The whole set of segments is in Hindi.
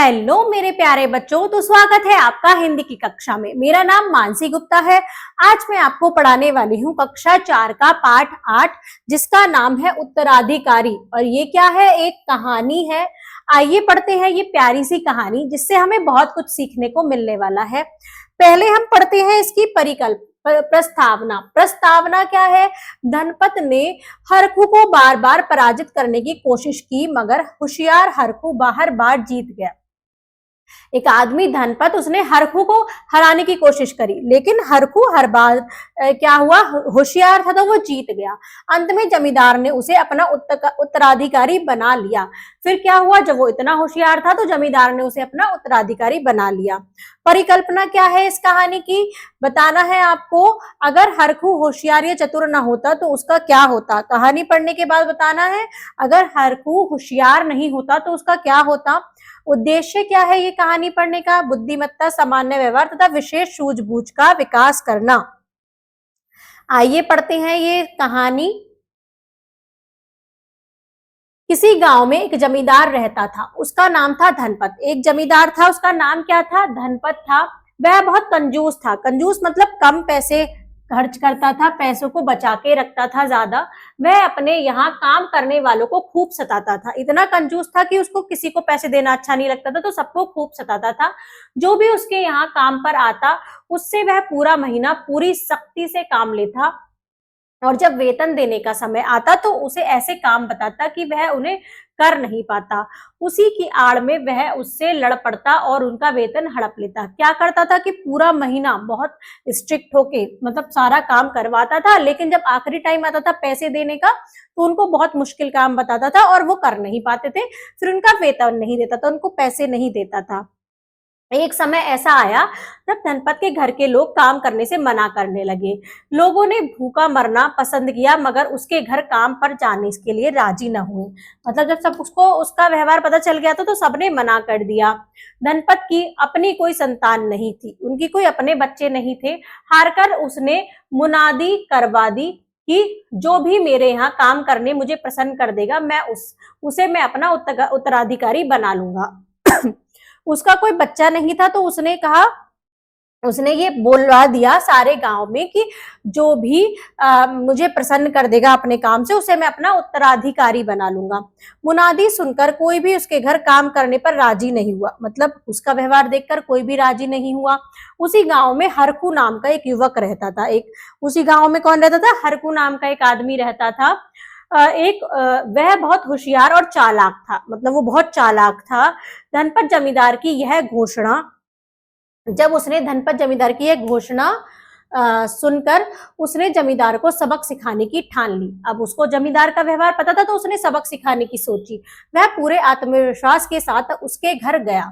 हेलो मेरे प्यारे बच्चों, तो स्वागत है आपका हिंदी की कक्षा में। मेरा नाम मानसी गुप्ता है। आज मैं आपको पढ़ाने वाली हूँ कक्षा 4 का पाठ 8, जिसका नाम है उत्तराधिकारी। और ये क्या है? एक कहानी है। आइए पढ़ते हैं ये प्यारी सी कहानी, जिससे हमें बहुत कुछ सीखने को मिलने वाला है। पहले हम पढ़ते हैं इसकी प्रस्तावना। प्रस्तावना क्या है? धनपत ने हरखू को बार बार पराजित करने की कोशिश की, मगर होशियार हरखू बार बार जीत गया। एक आदमी धनपत, उसने हरखू को हराने की कोशिश करी, लेकिन हरखू हर बार क्या हुआ? होशियार था तो वो जीत गया। अंत में जमींदार ने उसे अपना उत्तराधिकारी बना लिया। फिर क्या हुआ? जब वो इतना होशियार था तो जमींदार ने उसे अपना उत्तराधिकारी बना लिया। परिकल्पना क्या है इस कहानी की? बताना है आपको। अगर हरखू होशियार या चतुर ना होता तो उसका क्या होता? कहानी पढ़ने के बाद बताना है। अगर हरखू होशियार नहीं होता तो उसका क्या होता? उद्देश्य क्या है ये कहानी पढ़ने का? बुद्धिमत्ता, सामान्य व्यवहार तथा विशेष सूझबूझ का विकास करना। आइए पढ़ते हैं ये कहानी। किसी गांव में एक जमींदार रहता था, उसका नाम था धनपत। एक जमींदार था, उसका नाम क्या था? धनपत था। वह बहुत कंजूस था। कंजूस मतलब कम पैसे खर्च करता था, पैसों को बचा के रखता था ज्यादा। वह अपने यहाँ काम करने वालों को खूब सताता था। इतना कंजूस था कि उसको किसी को पैसे देना अच्छा नहीं लगता था, तो सबको खूब सताता था। जो भी उसके यहाँ काम पर आता, उससे वह पूरा महीना पूरी सख्ती से काम लेता, और जब वेतन देने का समय आता तो उसे ऐसे काम बताता कि वह उन्हें कर नहीं पाता। उसी की आड़ में वह उससे लड़ पड़ता और उनका वेतन हड़प लेता। क्या करता था कि पूरा महीना बहुत स्ट्रिक्ट होके मतलब सारा काम करवाता था, लेकिन जब आखिरी टाइम आता था पैसे देने का तो उनको बहुत मुश्किल काम बताता था और वो कर नहीं पाते थे। फिर उनका वेतन नहीं देता था, उनको पैसे नहीं देता था। एक समय ऐसा आया जब धनपत के घर के लोग काम करने से मना करने लगे। लोगों ने भूखा मरना पसंद किया, मगर उसके घर काम पर जाने के लिए राजी न हुए। मतलब जब सब उसको उसका व्यवहार पता चल गया तो सबने मना कर दिया। धनपत की अपनी कोई संतान नहीं थी, उनकी कोई अपने बच्चे नहीं थे। हारकर उसने मुनादी करवा दी कि जो भी मेरे यहाँ काम करने मुझे प्रसन्न कर देगा, उसे मैं अपना उत्तराधिकारी बना लूंगा। उसका कोई बच्चा नहीं था, तो उसने ये बोलवा दिया सारे गांव में कि जो भी मुझे प्रसन्न कर देगा अपने काम से, उसे मैं अपना उत्तराधिकारी बना लूंगा। मुनादी सुनकर कोई भी उसके घर काम करने पर राजी नहीं हुआ। मतलब उसका व्यवहार देखकर कोई भी राजी नहीं हुआ। उसी गांव में हरखू नाम का एक युवक रहता था। उसी गांव में कौन रहता था? हरखू नाम का एक आदमी रहता था। वह बहुत होशियार और चालाक था। मतलब वो बहुत चालाक था। धनपत जमींदार की यह घोषणा जब उसने धनपत जमींदार की यह घोषणा सुनकर उसने जमींदार को सबक सिखाने की ठान ली। अब उसको जमींदार का व्यवहार पता था, तो उसने सबक सिखाने की सोची। वह पूरे आत्मविश्वास के साथ उसके घर गया।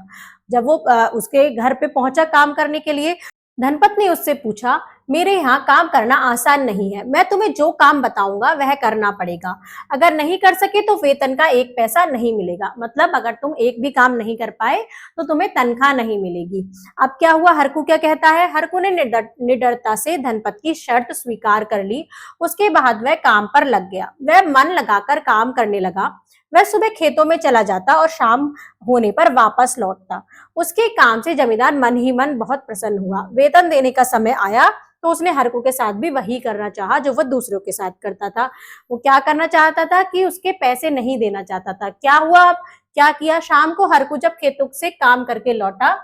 जब वो उसके घर पे पहुंचा काम करने के लिए, धनपत ने उससे पूछा, मेरे यहाँ काम करना आसान नहीं है। मैं तुम्हें जो काम बताऊंगा वह करना पड़ेगा। अगर नहीं कर सके तो वेतन का 1 पैसा नहीं मिलेगा। मतलब अगर तुम एक भी काम नहीं कर पाए तो तुम्हें तनख्वाह नहीं मिलेगी। अब क्या हुआ? हरखू क्या कहता है? हरखू ने निडरता से धनपत की शर्त स्वीकार कर ली। उसके बाद वह काम पर लग गया। वह मन लगाकर काम करने लगा। वह सुबह खेतों में चला जाता और शाम होने पर वापस लौटता। उसके काम से जमींदार मन ही मन बहुत प्रसन्न हुआ। वेतन देने का समय आया तो उसने हरखू के साथ भी वही करना चाहा जो वह दूसरों के साथ करता था। वो क्या करना चाहता था कि उसके पैसे नहीं देना चाहता था। क्या हुआ? क्या किया? शाम को हरखू जब खेतों से काम करके लौटा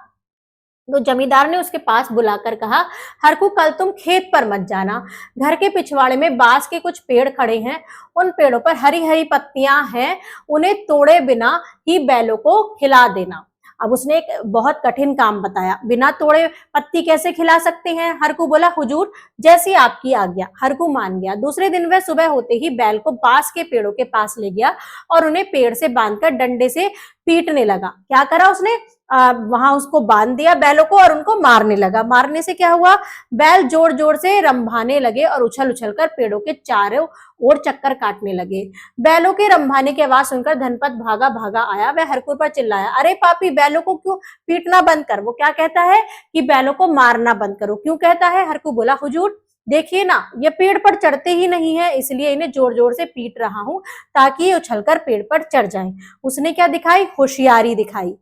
तो जमींदार ने उसके पास बुलाकर कहा, हरखू कल तुम खेत पर मत जाना। घर के पिछवाड़े में बांस के कुछ पेड़ खड़े हैं। उन पेड़ों पर हरी हरी पत्तियां हैं, उन्हें तोड़े बिना ही बैलों को खिला देना। अब उसने एक बहुत कठिन काम बताया। बिना तोड़े पत्ती कैसे खिला सकते हैं? हरखू बोला, हुजूर जैसी आपकी आज्ञा। हरखू मान गया। दूसरे दिन वह सुबह होते ही बैल को बांस के पेड़ों के पास ले गया और उन्हें पेड़ से बांधकर डंडे से पीटने लगा। क्या करा उसने? वहां उसको बांध दिया बैलों को और उनको मारने लगा। मारने से क्या हुआ? बैल जोर जोर से रंभाने लगे और उछल उछल कर पेड़ों के चारों ओर चक्कर काटने लगे। बैलों के रंभाने की आवाज सुनकर धनपत भागा भागा आया। वह हरखू पर चिल्लाया, अरे पापी, बैलों को क्यों पीटना बंद कर। वो क्या कहता है कि बैलों को मारना बंद करो। क्यों कहता है? हरखू बोला, हुजूर देखिए ना, ये पेड़ पर चढ़ते ही नहीं है, इसलिए इन्हें जोर जोर से पीट रहा हूं ताकि ये उछलकर पेड़ पर चढ़ जाएं। उसने क्या दिखाई? होशियारी दिखाई।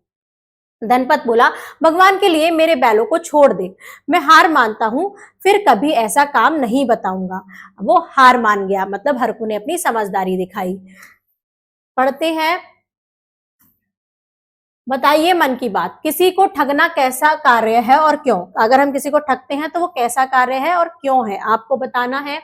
धनपत बोला, भगवान के लिए मेरे बैलों को छोड़ दे, मैं हार मानता हूं, फिर कभी ऐसा काम नहीं बताऊंगा। वो हार मान गया, मतलब हरकू ने अपनी समझदारी दिखाई। पढ़ते हैं, बताइए मन की बात, किसी को ठगना कैसा कार्य है और क्यों? अगर हम किसी को ठगते हैं तो वो कैसा कार्य है और क्यों है, आपको बताना है।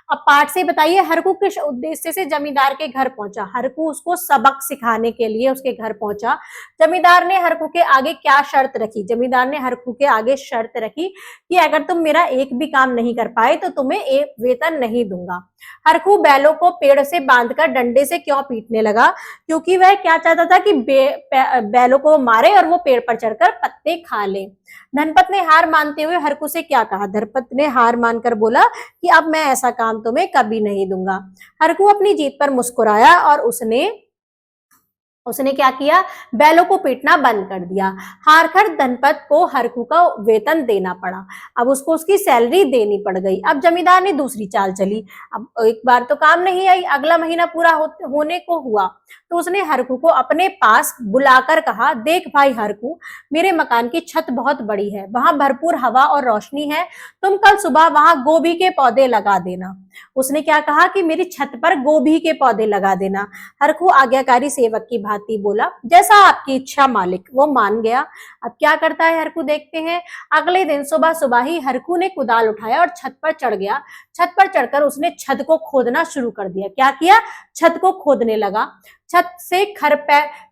अब पाठ से बताइए, हरकू किस उद्देश्य से जमींदार के घर पहुंचा? हरकू उसको सबक सिखाने के लिए उसके घर पहुंचा। जमींदार ने हरकू के आगे क्या शर्त रखी? जमींदार ने हरकू के आगे शर्त रखी कि अगर तुम मेरा एक भी काम नहीं कर पाए तो तुम्हें एक वेतन नहीं दूंगा। हरकू बैलों को पेड़ से बांधकर डंडे से क्यों पीटने लगा? क्योंकि वह क्या चाहता था कि बैलों को मारे और वो पेड़ पर चढ़कर पत्ते खा ले। धनपत ने हार मानते हुए हरकू से क्या कहा? धनपत ने हार मानकर बोला कि अब मैं ऐसा काम तुम्हें कभी नहीं दूंगा। हरकू अपनी जीत पर मुस्कुराया और उसने क्या किया? बैलों को पीटना बंद कर दिया। हारकर धनपत को हरकू का वेतन देना पड़ा। अब उसको उसकी सैलरी देनी पड़ गई। अब जमींदार ने दूसरी चाल चली। अब एक बार तो काम नहीं आई, अगला महीना पूरा होने को हुआ तो उसने हरकू को अपने पास बुलाकर कहा, देख भाई हरकू, मेरे मकान की छत बहुत बड़ी है, वहां भरपूर हवा और रोशनी है, तुम कल सुबह वहां गोभी के पौधे लगा देना। उसने क्या कहा कि मेरी छत पर गोभी के पौधे लगा देना। हरकू आज्ञाकारी सेवक की भांति बोला, जैसा आपकी इच्छा मालिक। वो मान गया। अब क्या करता है हरकू, देखते हैं। अगले दिन सुबह सुबह ही हरकू ने कुदाल उठाया और छत पर चढ़ गया। छत पर चढ़कर उसने छत को खोदना शुरू कर दिया। क्या किया? छत को खोदने लगा। छत से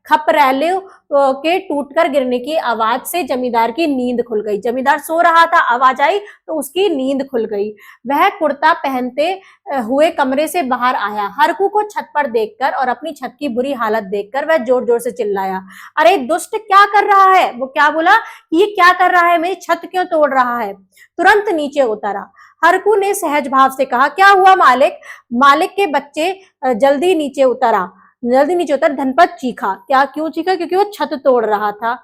खपरेले के टूटकर गिरने की आवाज से जमींदार की नींद खुल गई। जमींदार सो रहा था, आवाज आई तो उसकी नींद खुल गई। वह कुर्ता पहनते हुए कमरे से बाहर आया। हरकू को छत पर देखकर और अपनी छत की बुरी हालत देखकर वह जोर जोर से चिल्लाया, अरे दुष्ट, क्या कर रहा है? वो क्या बोला, ये क्या कर रहा है, मेरी छत क्यों तोड़ रहा है? तुरंत नीचे उतरा। हरकू ने सहज भाव से कहा, क्या हुआ मालिक? मालिक के बच्चे, जल्दी नीचे उतरा। जल्दी नीचे उतर। धनपत चीखा। क्या, क्यों चीखा? क्योंकि वो छत तोड़ रहा था।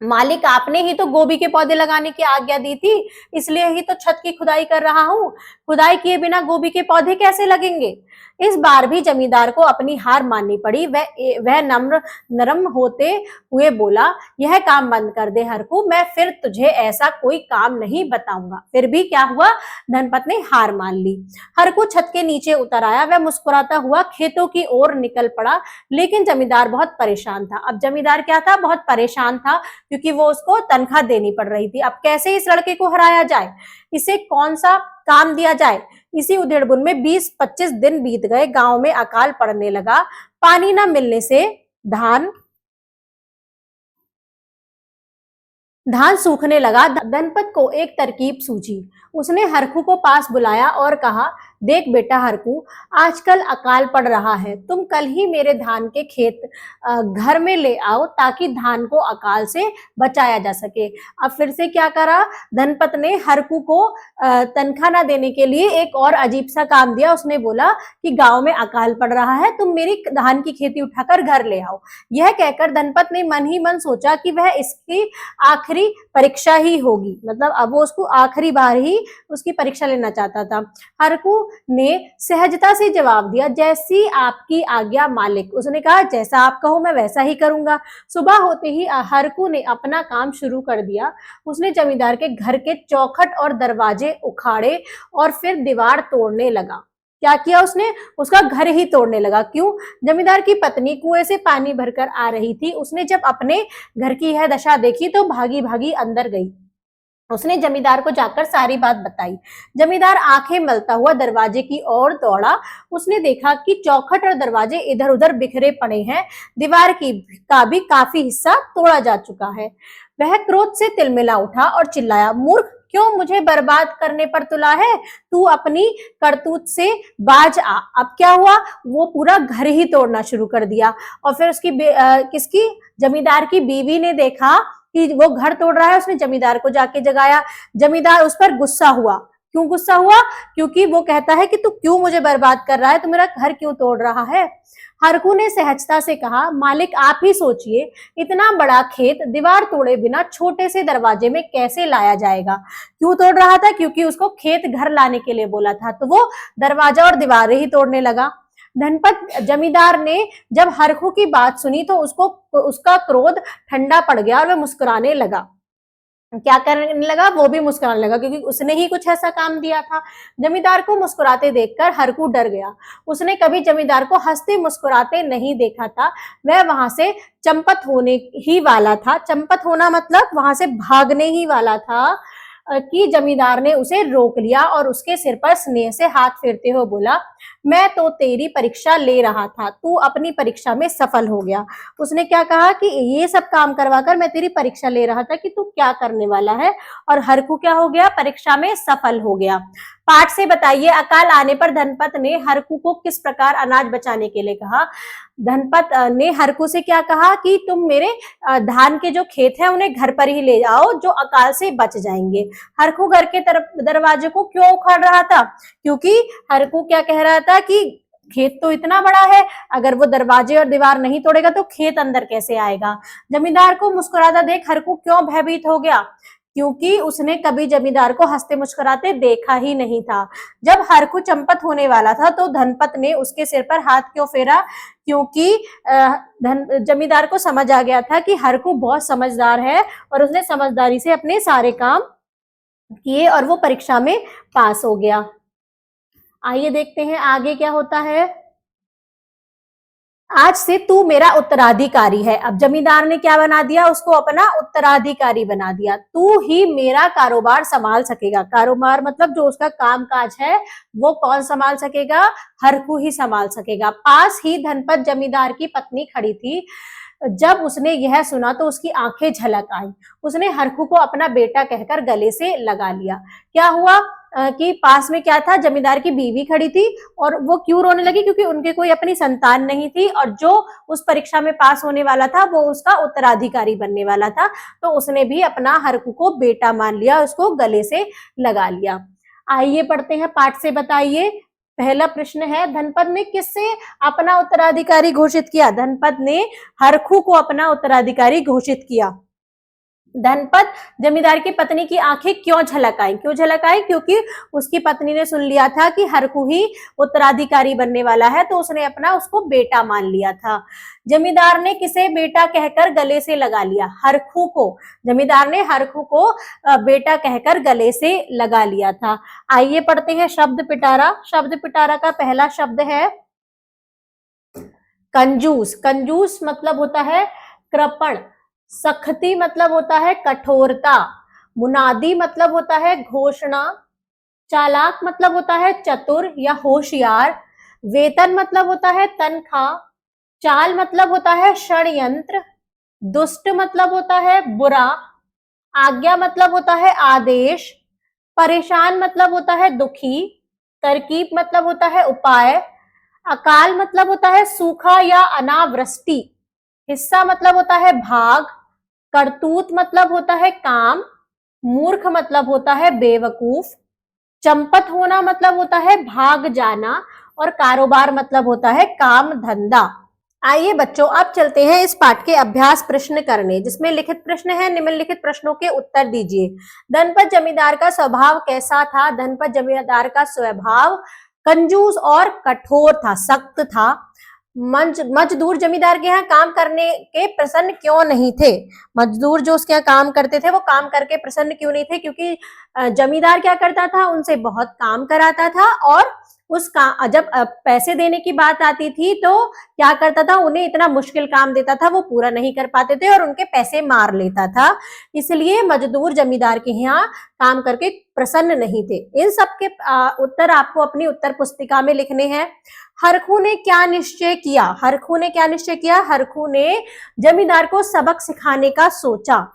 मालिक, आपने ही तो गोभी के पौधे लगाने की आज्ञा दी थी, इसलिए ही तो छत की खुदाई कर रहा हूँ। खुदाई किए बिना गोभी के पौधे कैसे लगेंगे? इस बार भी जमींदार को अपनी हार माननी पड़ी। वह नरम होते हुए बोला, यह काम बंद कर दे हरकू, मैं फिर तुझे ऐसा कोई काम नहीं बताऊंगा। फिर भी क्या हुआ? धनपत ने हार मान ली। हरकू छत के नीचे उतर आया। वह मुस्कुराता हुआ खेतों की ओर निकल पड़ा, लेकिन जमींदार बहुत परेशान था। अब जमींदार क्या था? बहुत परेशान था, क्योंकि वो उसको तनख्वाह देनी पड़ रही थी। अब कैसे इस लड़के को हराया जाए? इसे कौन सा काम दिया जाए? इसी उधेड़बुन में 20-25 दिन बीत गए। गांव में अकाल पड़ने लगा। पानी न मिलने से धान सूखने लगा। धनपत को एक तरकीब सूझी। उसने हरकू को पास बुलाया और कहा, देख बेटा हरकू, आजकल अकाल पड़ रहा है, तुम कल ही मेरे धान के खेत घर में ले आओ ताकि धान को अकाल से बचाया जा सके। अब फिर से क्या करा? धनपत ने हरकू को तनख्वाह न देने के लिए एक और अजीब सा काम दिया। उसने बोला कि गांव में अकाल पड़ रहा है, तुम मेरी धान की खेती उठाकर घर ले आओ। यह कहकर धनपत ने मन ही मन सोचा कि वह इसकी आखिरी परीक्षा ही होगी, मतलब अब वो उसको आखिरी बार ही उसकी परीक्षा लेना चाहता था। हरकू ने सहजता से जवाब दिया, जैसी आपकी आज्ञा मालिक। उसने कहा, जैसा आप कहो मैं वैसा ही करूंगा। सुबह होते ही हरकू ने अपना काम शुरू कर दिया। उसने जमींदार के घर के चौखट और दरवाजे उखाड़े और फिर दीवार तोड़ने लगा। क्या किया उसने? उसका घर ही तोड़ने लगा। क्यों? जमींदार की पत्नी कुएं से पानी भरकर आ रही थी। उसने जब अपने घर की यह दशा देखी तो भागी भागी अंदर गई। उसने जमींदार को जाकर सारी बात बताई। जमींदार आंखें मलता हुआ दरवाजे की ओर दौड़ा। उसने देखा कि चौखट और दरवाजे इधर उधर बिखरे पड़े हैं। दीवार का भी काफी हिस्सा तोड़ा जा चुका है। वह क्रोध से तिलमिला उठा और चिल्लाया, मूर्ख, क्यों मुझे बर्बाद करने पर तुला है? तू अपनी करतूत से बाज आ। अब क्या हुआ? वो पूरा घर ही तोड़ना शुरू कर दिया। और फिर उसकी किसकी? जमींदार की बीवी ने देखा कि वो घर तोड़ रहा है। उसने जमींदार को जाके जगाया। जमींदार उस पर गुस्सा हुआ। क्यों गुस्सा हुआ? क्योंकि वो कहता है कि तू क्यों मुझे बर्बाद कर रहा है, तू मेरा घर क्यों तोड़ रहा है? हरकू ने सहजता से कहा, मालिक आप ही सोचिए, इतना बड़ा खेत दीवार तोड़े बिना छोटे से दरवाजे में कैसे लाया जाएगा? क्यों तोड़ रहा था? क्योंकि उसको खेत घर लाने के लिए बोला था, तो वो दरवाजा और दीवारें ही तोड़ने लगा। धनपत जमींदार ने जब हरखू की बात सुनी तो उसका क्रोध ठंडा पड़ गया और वह मुस्कुराने लगा। क्या करने लगा? वो भी मुस्कुराने लगा, क्योंकि उसने ही कुछ ऐसा काम दिया था। जमींदार को मुस्कुराते देखकर हरखू डर गया। उसने कभी जमींदार को हंसते मुस्कुराते नहीं देखा था। वह वहां से चंपत होने ही वाला था। चंपत होना मतलब वहां से भागने ही वाला था कि जमींदार ने उसे रोक लिया और उसके सिर पर स्नेह से हाथ फेरते हुए बोला, मैं तो तेरी परीक्षा ले रहा था, तू अपनी परीक्षा में सफल हो गया। उसने क्या कहा कि ये सब काम करवाकर मैं तेरी परीक्षा ले रहा था कि तू क्या करने वाला है, और हरखू क्या हो गया? परीक्षा में सफल हो गया। पाठ से बताइए, अकाल आने पर धनपत ने हरखू को किस प्रकार अनाज बचाने के लिए कहा? धनपत ने हरखू से क्या कहा कि तुम मेरे धान के जो खेत हैं उन्हें घर पर ही ले जाओ, जो अकाल से बच जाएंगे। हरखू घर के दरवाजे को क्यों उखाड़ रहा था? क्योंकि हरखू क्या कह रहा था कि खेत तो इतना बड़ा है, अगर वो दरवाजे और दीवार नहीं तोड़ेगा तो खेत अंदर कैसे आएगा। जमींदार को मुस्कुराता देख हरखू क्यों भयभीत हो गया? क्योंकि उसने कभी जमींदार को हंसते मुस्कुराते देखा ही नहीं था। जब हरखू चंपत होने वाला था तो धनपत ने उसके सिर पर हाथ क्यों फेरा? क्योंकि जमींदार को समझ आ गया था कि हरखू बहुत समझदार है और उसने समझदारी से अपने सारे काम किए और वो परीक्षा में पास हो गया। आइए देखते हैं आगे क्या होता है। आज से तू मेरा उत्तराधिकारी है। अब जमींदार ने क्या बना दिया? उसको अपना उत्तराधिकारी बना दिया। तू ही मेरा कारोबार संभाल सकेगा। कारोबार मतलब जो उसका काम काज है वो कौन संभाल सकेगा? हरखू ही संभाल सकेगा। पास ही धनपत जमींदार की पत्नी खड़ी थी। जब उसने यह सुना तो उसकी आंखें झलक आई। उसने हरखू को अपना बेटा कहकर गले से लगा लिया। क्या हुआ कि पास में क्या था? जमींदार की बीवी खड़ी थी और वो क्यों रोने लगी? क्योंकि उनके कोई अपनी संतान नहीं थी और जो उस परीक्षा में पास होने वाला था वो उसका उत्तराधिकारी बनने वाला था। तो उसने भी अपना हरखू को बेटा मान लिया, उसको गले से लगा लिया। आइए पढ़ते हैं, पाठ से बताइए। पहला प्रश्न है, धनपत ने किससे अपना उत्तराधिकारी घोषित किया? धनपत ने हरखू को अपना उत्तराधिकारी घोषित किया। धनपत जमींदार की पत्नी की आंखें क्यों झलक आई? क्यों झलक आई? क्योंकि उसकी पत्नी ने सुन लिया था कि हरखू ही उत्तराधिकारी बनने वाला है, तो उसने अपना उसको बेटा मान लिया था। जमींदार ने किसे बेटा कहकर गले से लगा लिया? हरखू को। जमींदार ने हरखू को बेटा कहकर गले से लगा लिया था। आइए पढ़ते हैं शब्द पिटारा। शब्द पिटारा का पहला शब्द है कंजूस। कंजूस मतलब होता है कृपण। सख्ती मतलब होता है कठोरता। मुनादी मतलब होता है घोषणा। चालाक मतलब होता है चतुर या होशियार। वेतन मतलब होता है तनख्वाह। चाल मतलब होता है षड्यंत्र। दुष्ट मतलब होता है बुरा। आज्ञा मतलब होता है आदेश। परेशान मतलब होता है दुखी। तरकीब मतलब होता है उपाय। अकाल मतलब होता है सूखा या अनावृष्टि। हिस्सा मतलब होता है भाग। करतूत मतलब होता है काम। मूर्ख मतलब होता है बेवकूफ। चंपत होना मतलब होता है भाग जाना। और कारोबार मतलब होता है काम धंधा। आइए बच्चों, अब चलते हैं इस पाठ के अभ्यास प्रश्न करने, जिसमें लिखित प्रश्न है। निम्नलिखित प्रश्नों के उत्तर दीजिए। धनपत जमींदार का स्वभाव कैसा था? धनपत जमींदार का स्वभाव कंजूस और कठोर था, सख्त था। मजदूर जमींदार के यहाँ काम करने के प्रसन्न क्यों नहीं थे? मजदूर जो उसके यहाँ काम करते थे वो काम करके प्रसन्न क्यों नहीं थे? क्योंकि जमींदार क्या करता था? उनसे बहुत काम कराता था और उसका जब पैसे देने की बात आती थी तो क्या करता था? उन्हें इतना मुश्किल काम देता था, वो पूरा नहीं कर पाते थे और उनके पैसे मार लेता था। इसलिए मजदूर जमींदार के यहाँ काम करके प्रसन्न नहीं थे। इन सब के उत्तर आपको अपनी उत्तर पुस्तिका में लिखने हैं। हरखू ने क्या निश्चय किया? हरखू ने क्या निश्चय किया? हरखू ने जमींदार को सबक सिखाने का सोचा।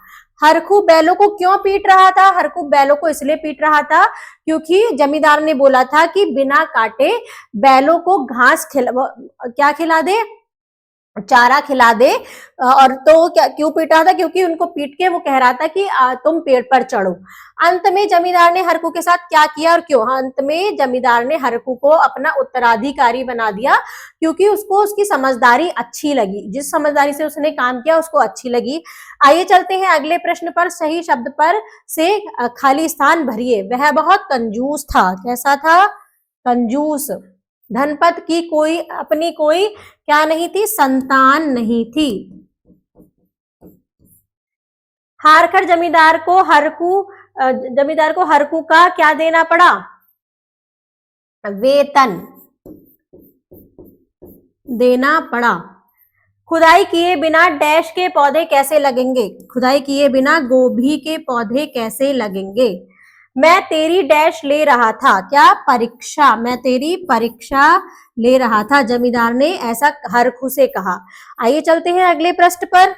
हरखू बैलों को क्यों पीट रहा था? हरखू बैलों को इसलिए पीट रहा था क्योंकि जमींदार ने बोला था कि बिना काटे बैलों को घास क्या खिला दे? चारा खिला दे। और तो क्या क्यों पीट रहा था? क्योंकि उनको पीट के वो कह रहा था कि तुम पेड़ पर चढ़ो। अंत में जमींदार ने हरखू के साथ क्या किया और क्यों? अंत में जमींदार ने हरखू को अपना उत्तराधिकारी बना दिया क्योंकि उसको उसकी समझदारी अच्छी लगी। जिस समझदारी से उसने काम किया उसको अच्छी लगी। आइए चलते हैं अगले प्रश्न पर। सही शब्द पर से खाली स्थान भरिए। वह बहुत कंजूस था। कैसा था? कंजूस। धनपत की कोई अपनी कोई क्या नहीं थी, संतान नहीं थी। हारकर जमींदार को हरकू का क्या देना पड़ा, वेतन देना पड़ा। खुदाई किए बिना डैश के पौधे कैसे लगेंगे, खुदाई किए बिना गोभी के पौधे कैसे लगेंगे। मैं तेरी डैश ले रहा था, क्या, परीक्षा, मैं तेरी परीक्षा ले रहा था, जमींदार ने ऐसा हरखू से कहा। आइए चलते हैं अगले प्रश्न पर।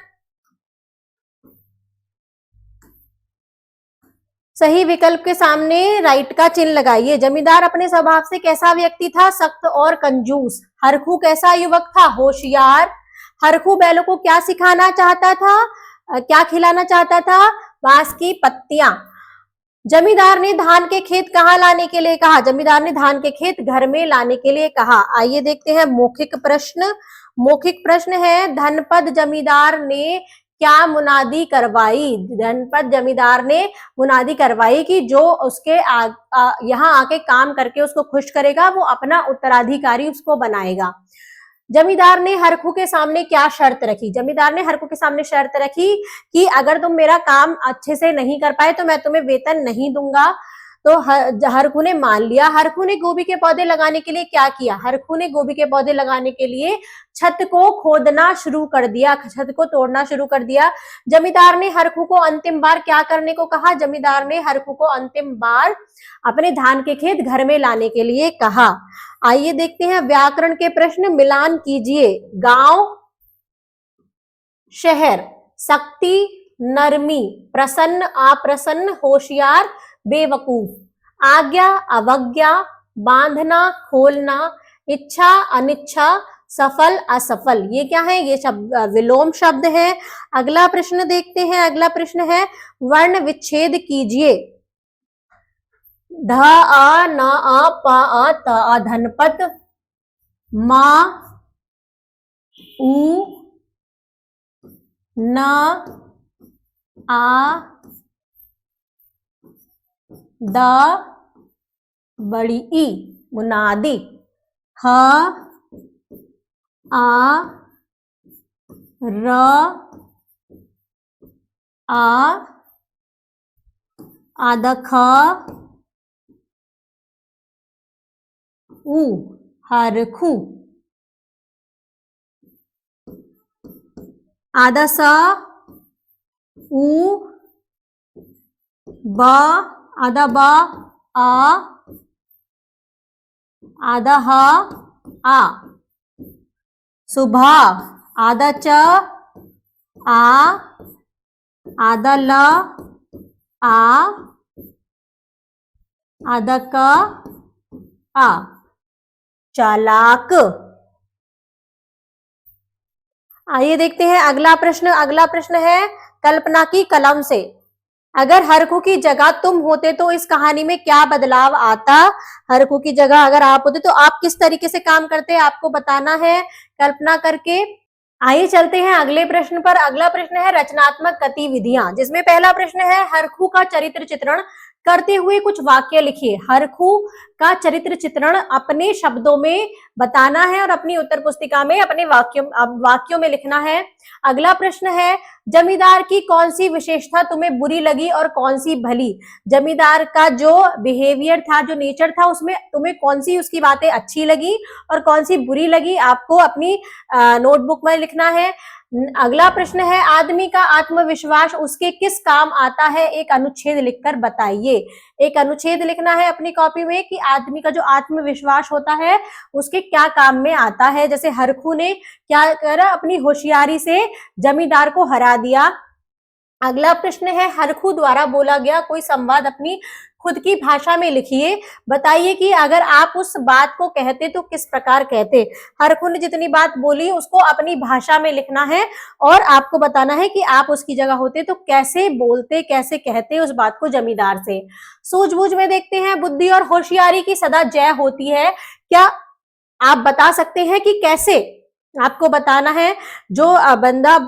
सही विकल्प के सामने राइट का चिन्ह लगाइए। जमींदार अपने स्वभाव से कैसा व्यक्ति था, सख्त और कंजूस। हरखू कैसा युवक था, होशियार। हरखू बैलों को क्या सिखाना चाहता था, क्या खिलाना चाहता था, बांस की पत्तियां। जमींदार ने धान के खेत कहाँ लाने के लिए कहा, जमींदार ने धान के खेत घर में लाने के लिए कहा। आइए देखते हैं मौखिक प्रश्न। मौखिक प्रश्न है, धनपत जमींदार ने क्या मुनादी करवाई, धनपत जमींदार ने मुनादी करवाई कि जो उसके यहाँ आके काम करके उसको खुश करेगा वो अपना उत्तराधिकारी उसको बनाएगा। जमींदार ने हरखू के सामने क्या शर्त रखी, जमींदार ने हरखू के सामने शर्त रखी कि अगर तुम मेरा काम अच्छे से नहीं कर पाए तो मैं तुम्हें वेतन नहीं दूंगा। तो हरखू ने मान लिया। हरखू ने गोभी के पौधे लगाने के लिए क्या किया, हरखू ने गोभी के पौधे लगाने के लिए छत को खोदना शुरू कर दिया, छत को तोड़ना शुरू कर दिया। जमींदार ने हरखू को अंतिम बार क्या करने को कहा, जमींदार ने हरखू को अंतिम बार अपने धान के खेत घर में लाने के लिए कहा। आइए देखते हैं व्याकरण के प्रश्न, मिलान कीजिए। गांव, शहर, शक्ति, नरमी, प्रसन्न, अप्रसन्न, होशियार, बेवकूफ। आज्ञा, अवज्ञा, बांधना, खोलना, इच्छा, अनिच्छा, सफल, असफल। ये क्या है, ये शब्द विलोम शब्द है। अगला प्रश्न देखते हैं। अगला प्रश्न है, वर्ण विच्छेद कीजिए। ध आ न आ प आ त आ, धनपत। मा उ न आ द बड़ी ई, मुनादी। ह आ र आ आधा ख उ, हरखू। आधा स उ ब, आधा ब आ, आधा ह आ। सुबह, आधा च आ, आधा ल आ, आधा क आ। चालाक। आइए देखते हैं अगला प्रश्न। अगला प्रश्न है, कल्पना की कलम से। अगर हरखू की जगह तुम होते तो इस कहानी में क्या बदलाव आता, हरखू की जगह अगर आप होते तो आप किस तरीके से काम करते, आपको बताना है कल्पना करके। आइए चलते हैं अगले प्रश्न पर। अगला प्रश्न है रचनात्मक गतिविधियां, जिसमें पहला प्रश्न है, हरखू का चरित्र चित्रण करते हुए कुछ वाक्य लिखिए। हरखू का चरित्र चित्रण अपने शब्दों में बताना है और अपनी उत्तर पुस्तिका में अपने वाक्यों में लिखना है। अगला प्रश्न है, जमींदार की कौन सी विशेषता तुम्हें बुरी लगी और कौन सी भली, जमींदार का जो बिहेवियर था, जो नेचर था, उसमें तुम्हें कौन सी उसकी बातें अच्छी लगी और कौन सी बुरी लगी, आपको अपनी नोटबुक में लिखना है। अगला प्रश्न है, आदमी का आत्मविश्वास उसके किस काम आता है, एक अनुच्छेद लिखकर बताइए। एक अनुच्छेद लिखना है अपनी कॉपी में कि आदमी का जो आत्मविश्वास होता है उसके क्या काम में आता है। जैसे हरखू ने क्या करा, अपनी होशियारी से जमींदार को हरा दिया। अगला प्रश्न है, हरखू द्वारा बोला गया कोई संवाद अपनी खुद की भाषा में लिखिए। बताइए कि अगर आप उस बात को कहते तो किस प्रकार कहते। हरखू ने जितनी बात बोली उसको अपनी भाषा में लिखना है और आपको बताना है कि आप उसकी जगह होते तो कैसे बोलते, कैसे कहते उस बात को जमींदार से। सूझबूझ में देखते हैं, बुद्धि और होशियारी की सदा जय होती है, क्या आप बता सकते हैं कि कैसे, आपको बताना है। जो बंदा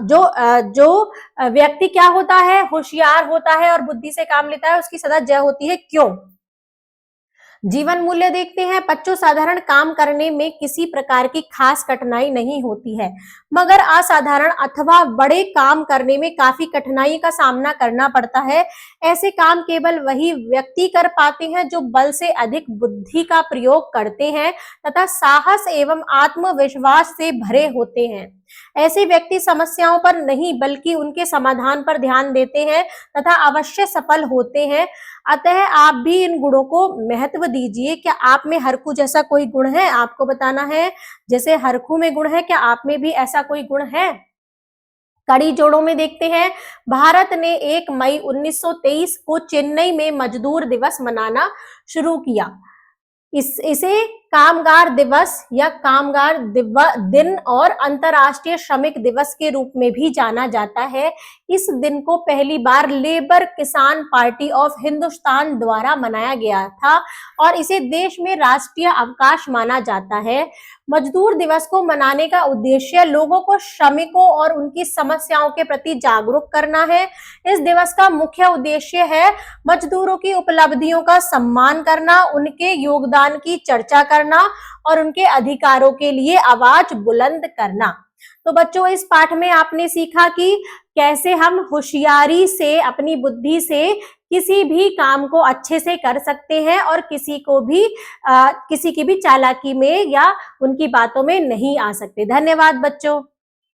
जो व्यक्ति क्या होता है, होशियार होता है और बुद्धि से काम लेता है, उसकी सदा जय होती है, क्यों। जीवन मूल्य देखते हैं बच्चों, साधारण काम करने में किसी प्रकार की खास कठिनाई नहीं होती है, मगर असाधारण अथवा बड़े काम करने में काफी कठिनाई का सामना करना पड़ता है। ऐसे काम केवल वही व्यक्ति कर पाते हैं जो बल से अधिक बुद्धि का प्रयोग करते हैं तथा साहस एवं आत्मविश्वास से भरे होते हैं। ऐसे व्यक्ति समस्याओं पर नहीं बल्कि उनके समाधान पर ध्यान देते हैं तथा अवश्य सफल होते हैं। अतः आप भी इन गुणों को महत्व दीजिए। क्या आप में हरखू जैसा कोई गुण है? आपको बताना है। जैसे हरखू में गुण है, क्या आप में भी ऐसा कोई गुण है? कड़ी जोड़ों में देखते हैं, भारत ने 1 मई 1923 को चेन्नई में मजदूर दिवस मनाना शुरू किया। इसे कामगार दिवस या कामगार दिन और अंतर्राष्ट्रीय श्रमिक दिवस के रूप में भी जाना जाता है। इस दिन को पहली बार लेबर किसान पार्टी ऑफ हिंदुस्तान द्वारा मनाया गया था और इसे देश में राष्ट्रीय अवकाश माना जाता है। मजदूर दिवस को मनाने का उद्देश्य लोगों को श्रमिकों और उनकी समस्याओं के प्रति जागरूक करना है। इस दिवस का मुख्य उद्देश्य है मजदूरों की उपलब्धियों का सम्मान करना, उनके योगदान की चर्चा करना और उनके अधिकारों के लिए आवाज बुलंद करना। तो बच्चों, इस पाठ में आपने सीखा कि कैसे हम होशियारी से, अपनी बुद्धि से किसी भी काम को अच्छे से कर सकते हैं और किसी की भी चालाकी में या उनकी बातों में नहीं आ सकते। धन्यवाद बच्चों।